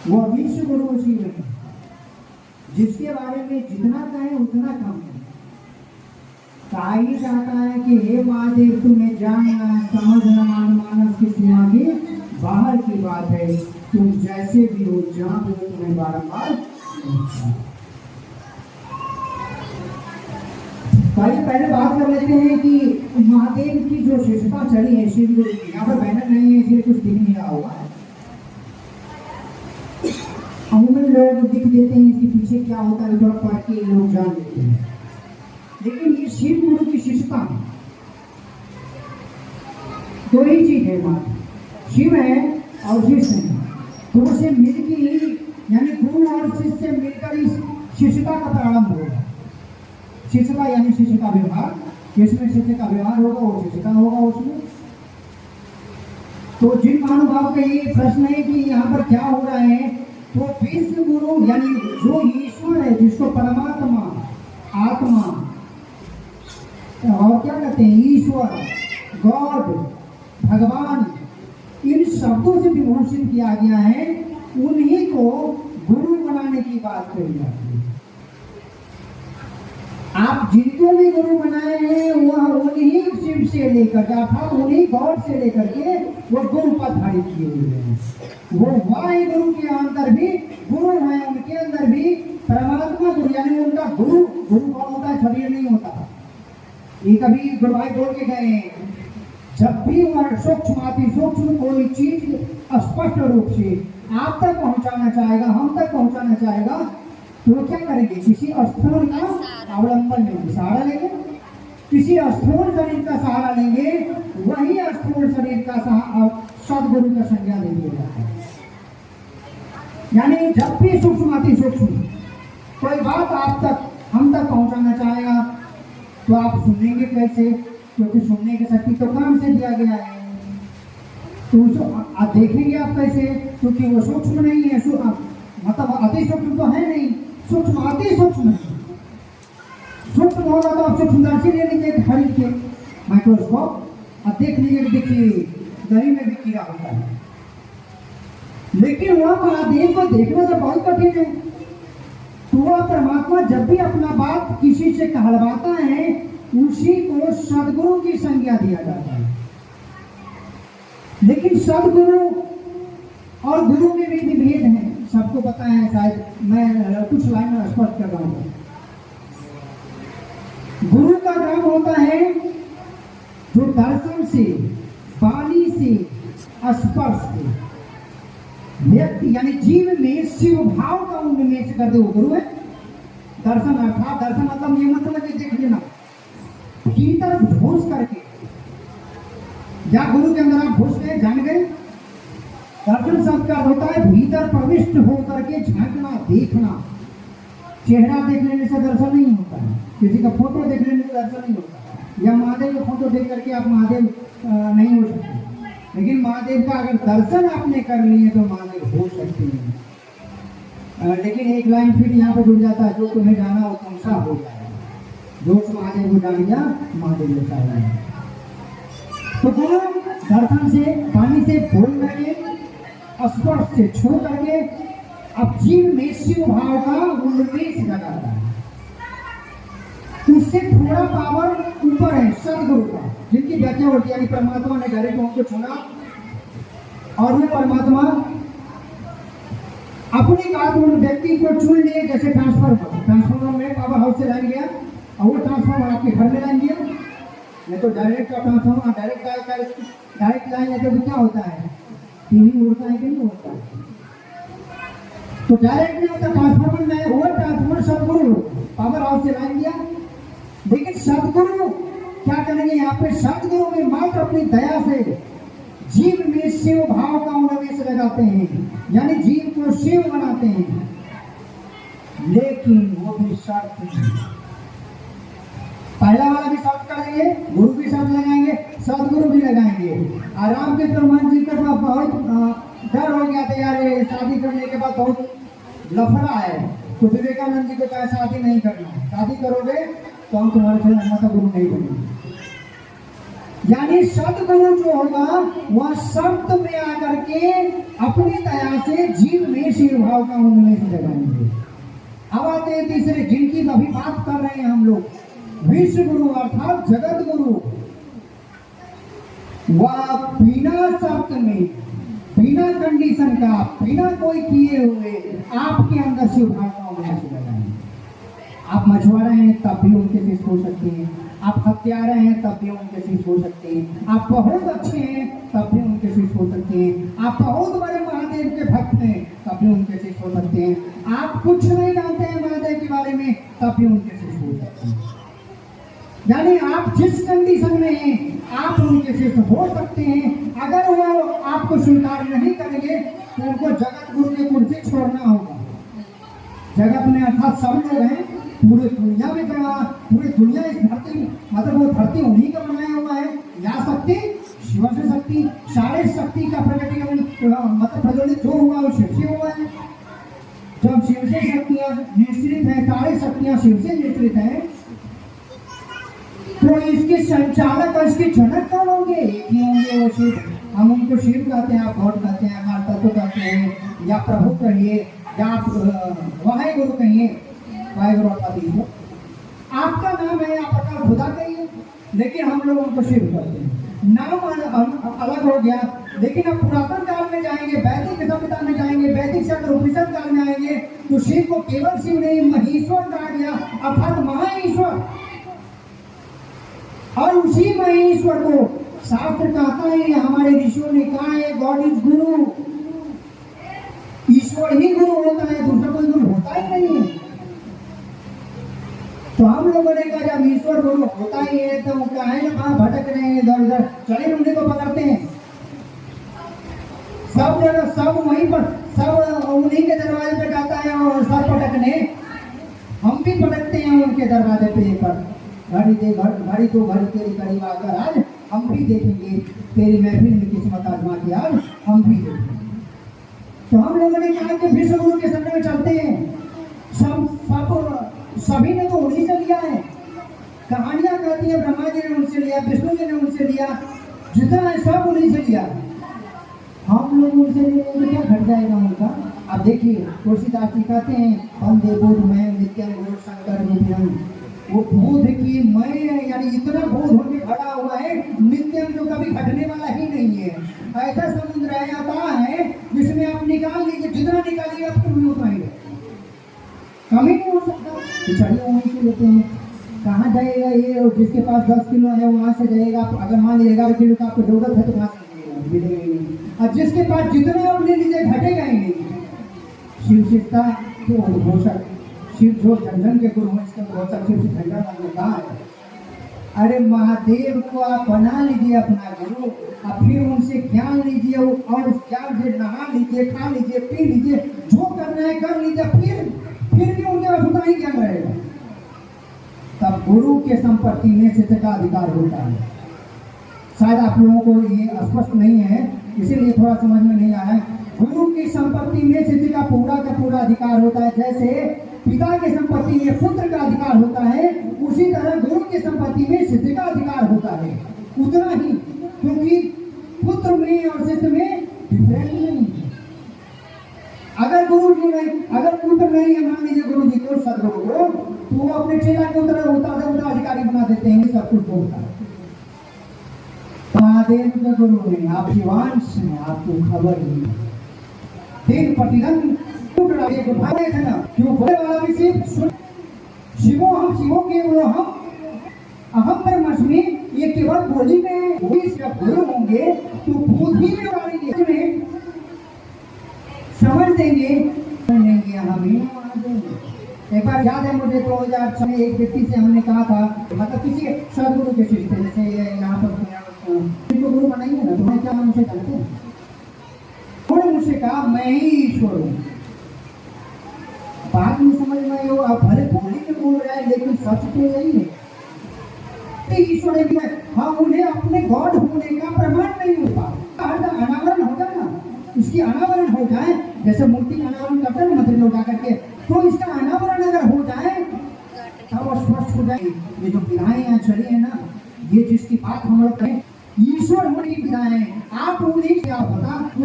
वो विश्व गुरु शिव है, जिसके बारे में जितना कहें उतना कम है। कहा जाता है कि हे महादेव, तुम्हें जानना समझना मानस की सीमा की बाहर की बात है। तुम जैसे भी हो, जहां भी हो, तुम्हें बारंबार पहले बात कर लेते हैं कि महादेव की जो शिष्टता चली है शिव गुरु की। यहाँ पर बैनर नहीं है इसलिए कुछ दिख नहीं रहा होगा। अमूमन लोग दिख देते हैं, इसके पीछे क्या होता है थोड़ा पढ़ के लोग जान लेते हैं। लेकिन ये शिव गुरु की शिष्टता दो ही चीज है, बात शिव है और शिष्य है। दोनों से मिलकर ही, यानी गुरु और शिष्य से मिलकर इस शिष्यता का प्रारंभ होगा। शिष्यता यानी शिष्य का व्यवहार, जिसमें शिष्य का व्यवहार होगा वो शिष्यता होगा उसमें। तो जिन महानुभाव का ये प्रश्न है कि यहाँ पर क्या हो रहा है, तो विश्व गुरु यानी जो ईश्वर है, जिसको परमात्मा, आत्मा और क्या कहते हैं, ईश्वर, गॉड, भगवान, इन शब्दों से विभूषित किया गया है, उन्हीं को गुरु बनाने की बात कही जाती है। आप जिनको भी गुरु बनाए हैं वह उन्हीं शिव से लेकर, अर्थात उन्हीं गॉड से लेकर के वो गुरु पद धारित किए हुए हैं। वो वाहे गुरु के अंदर भी गुरु है, उनके अंदर भी परमात्मा गुरु, यानी उनका गुरु कौन होता है, शरीर नहीं होता। ये कभी गुरुभाई बोल के गए, जब भी वह सूक्ष्म कोई चीज स्पष्ट रूप से आप तक पहुंचाना चाहेगा, हम तक पहुंचाना चाहेगा, तो क्या करेंगे, किसी स्थूल का अवलंबन लेंगे, सहारा लेंगे, किसी स्थूल शरीर का सहारा लेंगे, वही स्थूल शरीर का सदगुरु का संज्ञा ले लिया जाता है। यानी जब भी सूक्ष्म कोई बात आप तक, हम तक पहुंचाना चाहेगा, तो आप सुनेंगे कैसे, क्योंकि सुनने की शक्ति तो कान से दिया गया है। तो आप देखेंगे आप कैसे, क्योंकि वो सूक्ष्म नहीं है, मतलब अति सूक्ष्म तो है नहीं, सूक्ष्म अति सूक्ष्म है। सूक्ष्म होगा तो आप सूक्ष्मदर्शी ले लीजिए खरीद के माइक्रोस्कोप और देख लीजिए, देखिए दही में भी कीड़ा होता है, लेकिन वह महादेव को देखना तो बहुत कठिन है। तो वह परमात्मा जब भी अपना बात किसी से कहलवाता है, उसी को सदगुरु की संज्ञा दिया जाता है। लेकिन सदगुरु और गुरु में भी भेद है, सबको पता है, शायद मैं कुछ लाइन में स्पष्ट कर रहा हूँ। गुरु का काम होता है जो दर्शन से, वाणी से, स्पर्श से व्यक्ति यानी जीव में शिव भाव का उन्मेष कर दे, वो गुरु है। दर्शन अर्थात, दर्शन मतलब ये मतलब कि देख लेना, भीतर घुस करके, या गुरु के अंदर आप घुस गए, जान गए। दर्शन शब्द का होता है भीतर प्रविष्ट होकर के झांकना, देखना। चेहरा देख लेने से दर्शन नहीं होता है, किसी का फोटो देख लेने से दर्शन नहीं होता है, या महादेव का फोटो देख करके आप महादेव नहीं हो सकते। लेकिन महादेव का अगर दर्शन आपने कर लिए तो महादेव हो सकते हैं। लेकिन एक लाइन फिर यहाँ पर जुड़ जाता है, जो तुम्हें जाना हो तुम सा हो जाएगा, जो महादेव को जान लिया महादेव जैसा हो जाएगा। तो गुरु दर्शन से, वाणी से, बोल करके, स्पर्श से, छू करके अब जीव में शिव भाव का उन्मेष लगाता है। उससे थोड़ा पावर ऊपर है सदगुरु का, जिनकी व्याख्या होती है, परमात्मा ने डायरेक्ट उनको चुना और वो परमात्मा अपनी बात उन व्यक्ति को चुन लिए। जैसे ट्रांसफार्मर में पावर हाउस से लाइन गया और वो ट्रांसफार्मर आपके घर में लाइन गया, नहीं तो डायरेक्ट ट्रांसफार्मर डायरेक्ट लाइन लेते तो क्या होता है, टीवी उड़ता है कि नहीं उड़ता है। तो डायरेक्ट नहीं होता ट्रांसफार्मर में, वो ट्रांसफार्मर सदगुरु पावर हाउस से लाइन गया। लेकिन सदगुरु क्या करेंगे, यहाँ पे सदगुरु में मात्र अपनी दया से जीव में शिव भाव का उन्मेष लगाते हैं, यानी जीव को शिव बनाते हैं। लेकिन वो भी शर्त है, पहला वाला भी शर्त करेंगे, गुरु भी शर्त लगाएंगे, सदगुरु भी लगाएंगे। आराम के हनुमान जी का बहुत डर हो गया था, यार शादी करने के बाद बहुत लफड़ा है, तो विवेकानंद जी को कहा शादी नहीं करना, शादी करोगे तो हम तुम्हारे से गुरु नहीं बनेंगे। यानी सदगुरु जो होगा वह शब्द में आकर के अपनी दया से जीव में शिव भाव का उन्मेष जगाएंगे। अब आते हैं तीसरे, जिनकी अभी बात कर रहे हैं हम लोग, विश्व गुरु अर्थात जगत गुरु। वह बिना शब्द में, बिना कंडीशन का, बिना कोई किए हुए आपके अंदर शिव भाव का उन्मेष जगाएंगे। आप मछुआरे हैं तब भी उनके शिष्य हो सकते हैं, आप हत्यारे हैं तब भी उनके शिष्य हो सकते हैं, आप बहुत अच्छे हैं तब भी उनके शिष्य हो सकते हैं, आप बहुत बड़े महादेव के भक्त हैं तब भी उनके शिष्य हो सकते हैं, आप कुछ नहीं जानते हैं महादेव के बारे में तब भी उनके शिष्य हो सकते हैं। यानी आप जिस कंडीशन में हैं आप उनके शिष्य हो सकते हैं। अगर वो आपको स्वीकार नहीं करेंगे तो उनको जगत गुरु की कुर्सी छोड़ना होगा। जगत में अर्थात सब लोग हैं, पूरे दुनिया में पूरी दुनिया इस धरती, मतलब वो धरती उन्हीं का बनाया हुआ है। या शक्ति शिव से शक्ति, सारे शक्ति का प्रकटीकरण मतलब प्रज्वलित जो हुआ वो शिव से हुआ है। जब शिव से शक्तियां निश्चित है, सारी शक्तियां शिव से निश्चित है, तो इसके संचालक और इसके जनक कौन होंगे? एक ही होंगे, वो शिव। हम उनको शिव कहते हैं, आप गॉड कहते हैं, हमारे तत्व कहते हैं, या प्रभु कहिए, या आप वाहे गुरु कहिए, वाहे गुरु आपका नाम है, आपका खुदा कहिए, लेकिन हम लोग उनको शिव कहते हैं। नाम अलग हो गया, लेकिन अब पुरातन काल में जाएंगे, वैदिक सभ्यता में जाएंगे, वैदिक शब्द उपनिषद काल में आएंगे तो शिव को केवल शिव नहीं महेश्वर कहा गया, अर्थात महाईश्वर। और उसी महेश्वर को शास्त्र कहता है, हमारे ऋषियों ने कहा है, गॉड इज गुरु। ईश्वर ही गुरु होता है, दूसरा कोई गुरु होता ही नहीं है। तो हम लोगों ने कहा जब ईश्वर गुरु होता ही है तो क्या है ना, कहाँ भटक रहे हैं इधर उधर, चले उन्हें को पकड़ते हैं। सब जगह सब वहीं पर, सब उन्हीं के दरवाजे पे जाता है और सब पटकने, हम भी पटकते हैं उनके दरवाजे पे पर। घड़ी दे घड़ी तो घड़ी तेरी करीब आकर आज हम भी देखेंगे तेरी महफिल में किस्मत आजमा के, आज हम भी देखेंगे। तो हम लोगों ने कहा कि विश्व गुरु के सामने में चलते हैं। सभी ने तो उन्हीं से लिया है। कहानियां कहती है ब्रह्मा जी ने उनसे लिया, विष्णु जी ने उनसे लिया, जितना है सब उन्हीं से लिया। हम लोग उनसे लेंगे तो क्या घट जाएगा उनका? अब देखिए तुलसीदास जी कहते हैं, वंदे बोध में नित्यम गुरु शंकर नित्यम। वो बोध की मैं, यानी इतना बोध होकर खड़ा हुआ है, नित्यम जो कभी घटने वाला ही नहीं है। ऐसा समुद्र है, आता है जिसमें आप निकाल लीजिए, जितना निकालिए आप तुम उतना ही कमी नहीं हो सकता। पिछड़िए वहीं से लेते हैं, कहाँ जाएगा ये? और जिसके पास 10 किलो है वहाँ से जाएगा। अगर मान लीजिए 11 किलो का आपको जरूरत है तो वहाँ से मिलेगा ही नहीं। और जिसके पास जितना आप ले लीजिए घटेगा ही नहीं। शिव शिवता तो घोषक, शिव जो जन के गुरु हैं, इसका घोषक शिव से झंडा ने कहा है, अरे महादेव को आप बना लीजिए अपना गुरु, और फिर उनसे ज्ञान लीजिए और उस ज्ञान से नहा लीजिए, खा लीजिए, पी लीजिए, जो करना है कर लीजिए, फिर भी उनके पास उतना ही ज्ञान रहेगा। तब गुरु के संपत्ति में सिद्ध का अधिकार होता है। शायद आप लोगों को ये स्पष्ट नहीं है, इसीलिए थोड़ा समझ में नहीं आया। गुरु की संपत्ति में सिद्ध का पूरा अधिकार होता है। जैसे पिता के संपत्ति में पुत्र का अधिकार होता है, उसी तरह गुरु की संपत्ति में सिद्ध का अधिकार होता है, उतना ही। क्योंकि पुत्र में और सिद्ध में डिफरेंस नहीं है। अगर गुरु जी नहीं, अगर पुत्र नहीं है, मान लीजिए गुरु जी को, सदगुरु को, तो वो अपने चेला के उत्तराधिकारी बना देते हैं, सब कुछ बोलता है। महादेव के गुरु ने आप शिवांश में आपको खबर ही दिन प्रतिदिन भागे थे ना, क्यों बोले वाला भी शिवो हम शिवो के वो हम ब्रह्मस्मि, ये केवल बोली में गुरु होंगे तो बुद्धि में वाली समझ देंगे हमें। एक बार याद है मुझे 2006 में एक व्यक्ति से हमने कहा था, मतलब किसी सदगुरु के शिष्य थे, जैसे यहाँ पर गुरु बनाइए ना, तुम्हें क्या मुझसे जानते हैं? उन्होंने मुझसे कहा मैं ही ईश्वर हूँ। बात नहीं समझ में आई, आप भले बोली में बोल रहे हैं लेकिन सच तो यही है, ईश्वर है। हाँ, उन्हें अपने गॉड होने का प्रमाण नहीं होता। अनावरण हो जाए ना, इसकी अनावरण हो जाए, जैसे मूर्ति अनावरण करते हैं मंदिर में उठा करके, तो इसका अनावरण अगर हो जाए तब स्पष्ट हो जाए ये जो विधाएं यहाँ चली है ना, ये जिसकी बात हम लोग करें पिता हैं, आप उन्हीं क्या पता